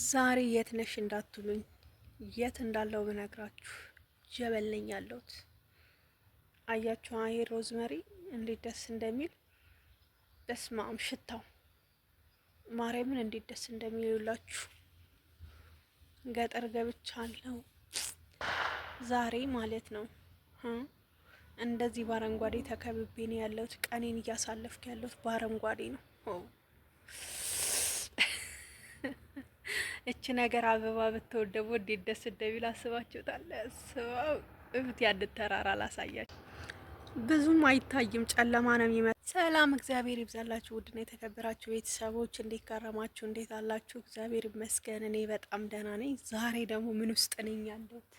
ዛሬ የት ነሽ እንዳትሉኝ የት እንዳለው ብነግራችሁ ጀበል ነኝ ያለሁት። አያችሁ ይሄ ሮዝመሪ እንዴት ደስ እንደሚል በስማም ሽታው ማርያምን እንዴት ደስ እንደሚል ይውላችሁ። ገጠር ገብቻለሁ ዛሬ ማለት ነው። እንደዚህ በአረንጓዴ ተከብቤ ነው ያለሁት። ቀኔን እያሳለፍኩ ያለሁት በአረንጓዴ ነው። እቺ ነገር አበባ ብትወደቡ እንዴት ደስ እንደሚል አስባችሁታል? አስባው እብት ያንድ ተራራ ላሳያችሁ። ብዙም አይታይም፣ ጨለማ ነው የሚመስለው። ሰላም እግዚአብሔር ይብዛላችሁ። ውድና የተከበራችሁ ቤተሰቦች እንዴት ከረማችሁ? እንዴት አላችሁ? እግዚአብሔር ይመስገን እኔ በጣም ደህና ነኝ። ዛሬ ደግሞ ምን ውስጥ ነኝ ያለሁት?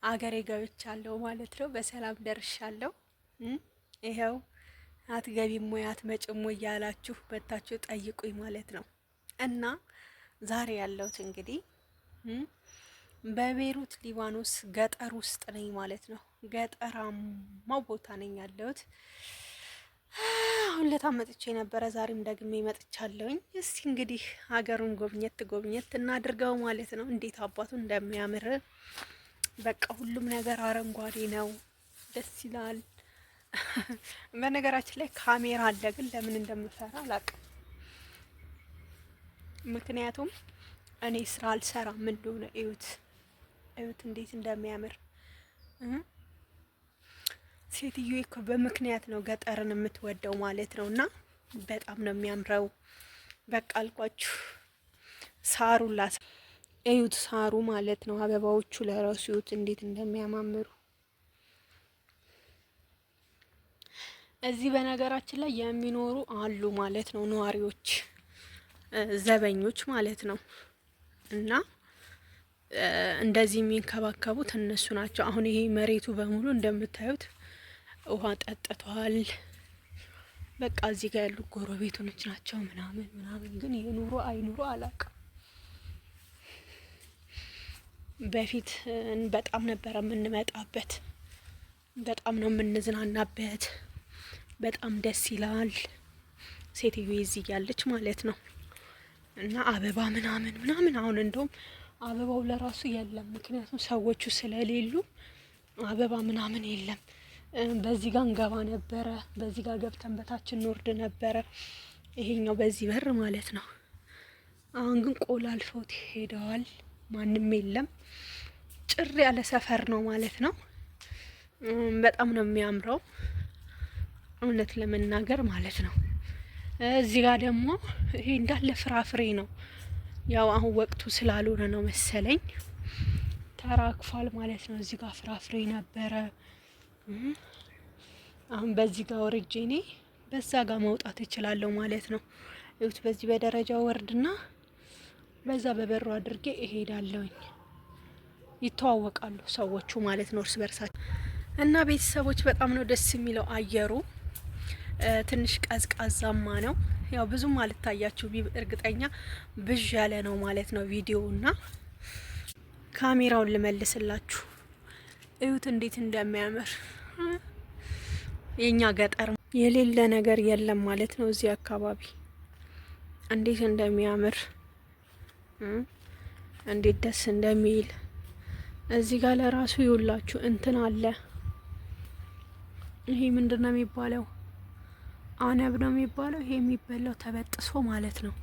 አገሬ ገብቻለሁ ማለት ነው። በሰላም ደርሻለሁ። ይኸው አትገቢም ወይ አትመጭም ወይ እያላችሁ በታችሁ ጠይቁኝ ማለት ነው። እና ዛሬ ያለሁት እንግዲህ በቤሩት ሊባኖስ ገጠር ውስጥ ነኝ ማለት ነው። ገጠራማው ቦታ ነኝ ያለሁት። አሁን ለታ መጥቼ ነበረ፣ ዛሬም ደግሜ መጥቻለሁኝ። እስቲ እንግዲህ ሀገሩን ጎብኘት እናድርገው ማለት ነው። እንዴት አባቱ እንደሚያምር በቃ ሁሉም ነገር አረንጓዴ ነው፣ ደስ ይላል። በነገራችን ላይ ካሜራ አለ፣ ግን ለምን እንደምፈራ አላውቅም። ምክንያቱም እኔ ስራ አልሰራም። ምን እንደሆነ እዩት እንዴት እንደሚያምር። ሴትዮ እኮ በምክንያት ነው ገጠርን የምትወደው ማለት ነው። እና በጣም ነው የሚያምረው። በቃ አልኳችሁ። ሳሩ እዩት፣ ሳሩ ማለት ነው። አበባዎቹ ለራሱ እዩት እንዴት እንደሚያማምሩ። እዚህ በነገራችን ላይ የሚኖሩ አሉ ማለት ነው፣ ነዋሪዎች ዘበኞች ማለት ነው። እና እንደዚህ የሚንከባከቡት እነሱ ናቸው። አሁን ይሄ መሬቱ በሙሉ እንደምታዩት ውሃ ጠጥቷል። በቃ እዚህ ጋር ያሉ ጎረቤቶች ናቸው ምናምን። ግን የኑሮ አይኑሮ አላውቅም። በፊት በጣም ነበረ የምንመጣበት፣ በጣም ነው የምንዝናናበት። በጣም ደስ ይላል። ሴትዮ ይዝ ያለች ማለት ነው። እና አበባ ምናምን አሁን እንደውም አበባው ለራሱ የለም፣ ምክንያቱም ሰዎቹ ስለሌሉ አበባ ምናምን የለም። በዚህ ጋር እንገባ ነበረ፣ በዚህ ጋር ገብተን በታችን እንወርድ ነበረ። ይሄኛው በዚህ በር ማለት ነው። አሁን ግን ቆላ አልፈውት ሄደዋል፣ ማንም የለም። ጭር ያለ ሰፈር ነው ማለት ነው። በጣም ነው የሚያምረው እውነት ለመናገር ማለት ነው። እዚህ ጋር ደግሞ ይሄ እንዳለ ፍራፍሬ ነው። ያው አሁን ወቅቱ ስላልሆነ ነው መሰለኝ ተራክፏል ማለት ነው። እዚህ ጋር ፍራፍሬ ነበረ። አሁን በዚህ ጋር ወርጄ እኔ በዛ ጋር መውጣት እችላለሁ ማለት ነው። እዩት፣ በዚህ በደረጃው ወርድና በዛ በበሩ አድርጌ እሄዳለሁኝ። ይተዋወቃሉ ሰዎቹ ማለት ነው እርስ በርሳቸው። እና ቤተሰቦች በጣም ነው ደስ የሚለው አየሩ። ትንሽ ቀዝቃዛማ ነው። ያው ብዙም አልታያችሁ እርግጠኛ ብዥ ያለ ነው ማለት ነው ቪዲዮውና ካሜራውን ልመልስላችሁ። እዩት እንዴት እንደሚያምር። የኛ ገጠር የሌለ ነገር የለም ማለት ነው። እዚህ አካባቢ እንዴት እንደሚያምር እንዴት ደስ እንደሚል። እዚህ ጋር ለራሱ ይውላችሁ እንትን አለ። ይሄ ምንድነው የሚባለው? አነብ ነው የሚባለው። ይሄ የሚበላው ተበጥሶ ማለት ነው።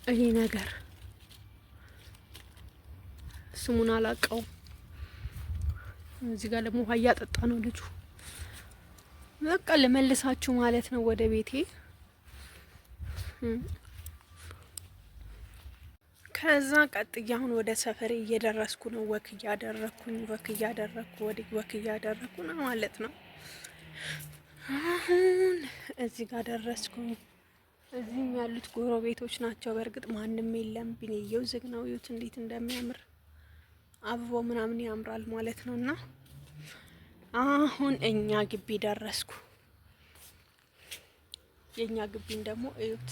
ይሄ ነገር ስሙን አላውቀው። እዚህ ጋር ደግሞ ውሃ እያጠጣ ነው ልጁ። በቃ ልመልሳችሁ ማለት ነው ወደ ቤቴ። ከዛ ቀጥዬ አሁን ወደ ሰፈሬ እየደረስኩ ነው። ወክ እያደረኩ ነው ማለት ነው። አሁን እዚህ ጋር ደረስኩ። እዚህም ያሉት ጎረቤቶች ናቸው። በእርግጥ ማንም የለም። ቢኔየው ዝግ ነው። እዩት እንዴት እንደሚያምር አበባው ምናምን ያምራል ማለት ነው። እና አሁን እኛ ግቢ ደረስኩ። የኛ ግቢን ደግሞ እዩት።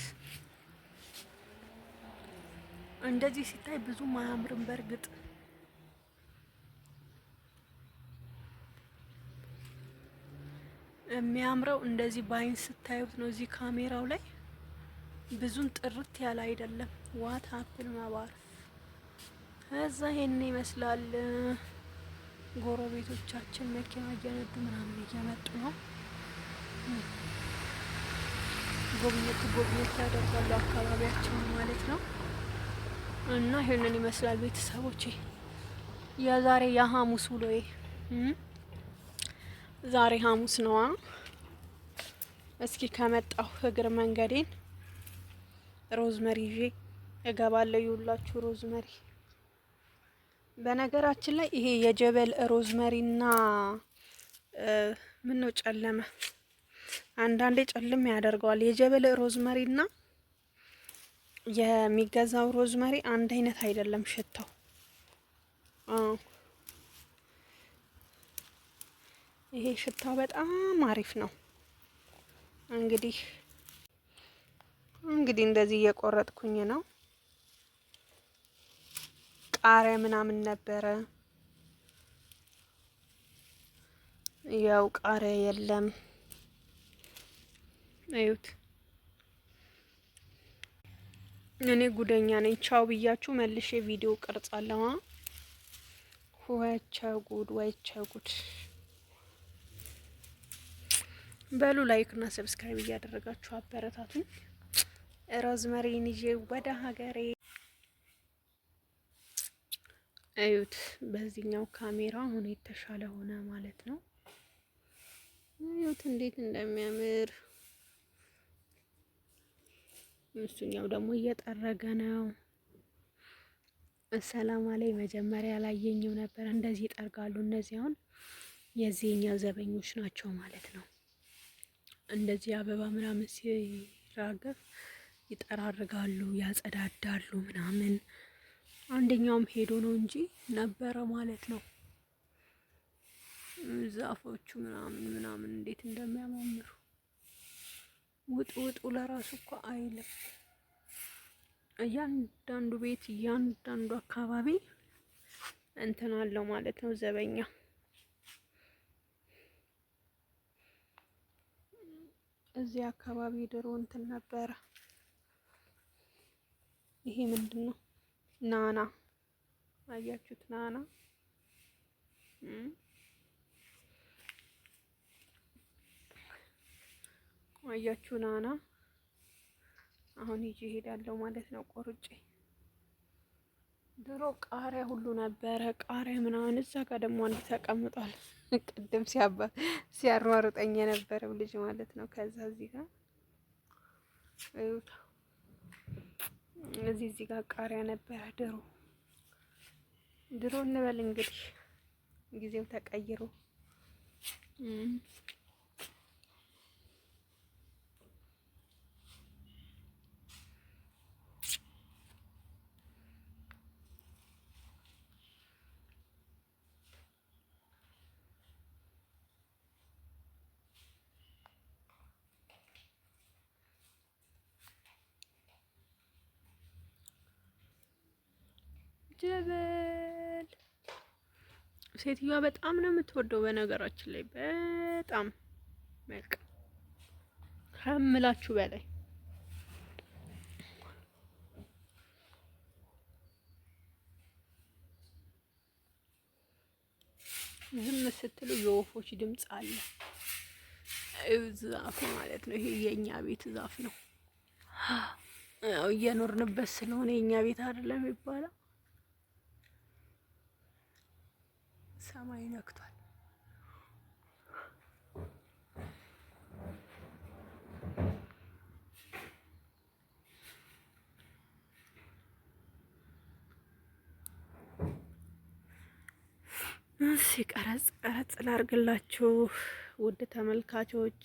እንደዚህ ሲታይ ብዙም አያምርም በእርግጥ የሚያምረው እንደዚህ ባይን ስታዩት ነው። እዚህ ካሜራው ላይ ብዙም ጥርት ያለ አይደለም። ዋት ሀፕን መባር ከዛ ይሄን ይመስላል። ጎረቤቶቻችን መኪና እየነዱ ምናምን እየመጡ ነው። ጎብኘት ያደርጋሉ አካባቢያችን ማለት ነው። እና ይሄንን ይመስላል ቤተሰቦቼ የዛሬ የሐሙስ ውሎዬ። ዛሬ ሐሙስ ነዋ። እስኪ ከመጣሁ እግር መንገዴን ሮዝመሪ ይዤ እገባለሁ። ይውላችሁ ሮዝመሪ። በነገራችን ላይ ይሄ የጀበል ሮዝመሪና ምን ነው ጨለመ፣ አንዳንዴ ጨልም ያደርገዋል። የጀበል ሮዝመሪና የሚገዛው ሮዝመሪ አንድ አይነት አይደለም ሽታው። ይሄ ሽታው በጣም አሪፍ ነው። እንግዲህ እንደዚህ እየቆረጥኩኝ ነው። ቃሪያ ምናምን ነበረ፣ ያው ቃሪያ የለም። እዩት። እኔ ጉደኛ ነኝ። ቻው ብያችሁ መልሼ ቪዲዮ ቀርጻለሁ። ወቸ ጉድ በሉ። ላይክ እና ሰብስክራይብ እያደረጋችሁ አበረታቱኝ። ሮዝመሪን ይዤ ወደ ሀገሬ። እዩት። በዚህኛው ካሜራ አሁን የተሻለ ሆነ ማለት ነው። እዩት እንዴት እንደሚያምር። እሱኛው ደግሞ እየጠረገ ነው። ሰላም አለይ። መጀመሪያ ላየኝም ነበር። እንደዚህ ይጠርጋሉ። እነዚህ አሁን የዚህኛው ዘበኞች ናቸው ማለት ነው። እንደዚህ አበባ ምናምን ሲራገፍ ይጠራርጋሉ፣ ያጸዳዳሉ ምናምን። አንደኛውም ሄዶ ነው እንጂ ነበረ ማለት ነው። ዛፎቹ ምናምን እንዴት እንደሚያማምሩ ውጡ ለራሱ እኮ አይልም። እያንዳንዱ ቤት እያንዳንዱ አካባቢ እንትን አለው ማለት ነው ዘበኛ። እዚህ አካባቢ ድሮ እንትን ነበረ። ይሄ ምንድነው? ናና አያችሁት? ናና አያችሁ? ናና አሁን ይዤ እሄዳለሁ ማለት ነው ቆርጬ። ድሮ ቃሪያ ሁሉ ነበረ። ቃሪያ ምናምን እዛ ጋር ደግሞ አንድ ተቀምጧል። ቅድም ሲያሯሩጠኝ የነበረው ልጅ ማለት ነው። ከዛ እዚህ ጋር እዚህ ጋር ቃሪያ ነበረ ድሮ እንበል እንግዲህ ጊዜው ተቀይሮ ጀበል። ሴትዮዋ በጣም ነው የምትወደው በነገራችን ላይ በጣም በቃ ከምላችሁ በላይ። ዝም ስትሉ የወፎች ድምጽ አለ። ዛፍ ማለት ነው። ይሄ የኛ ቤት ዛፍ ነው። ያው እየኖርንበት ስለሆነ የኛ ቤት አይደለም ይባላል። ሰማይ ነክቷል። እሺ ቀረጽ ላርግላችሁ ውድ ተመልካቾች።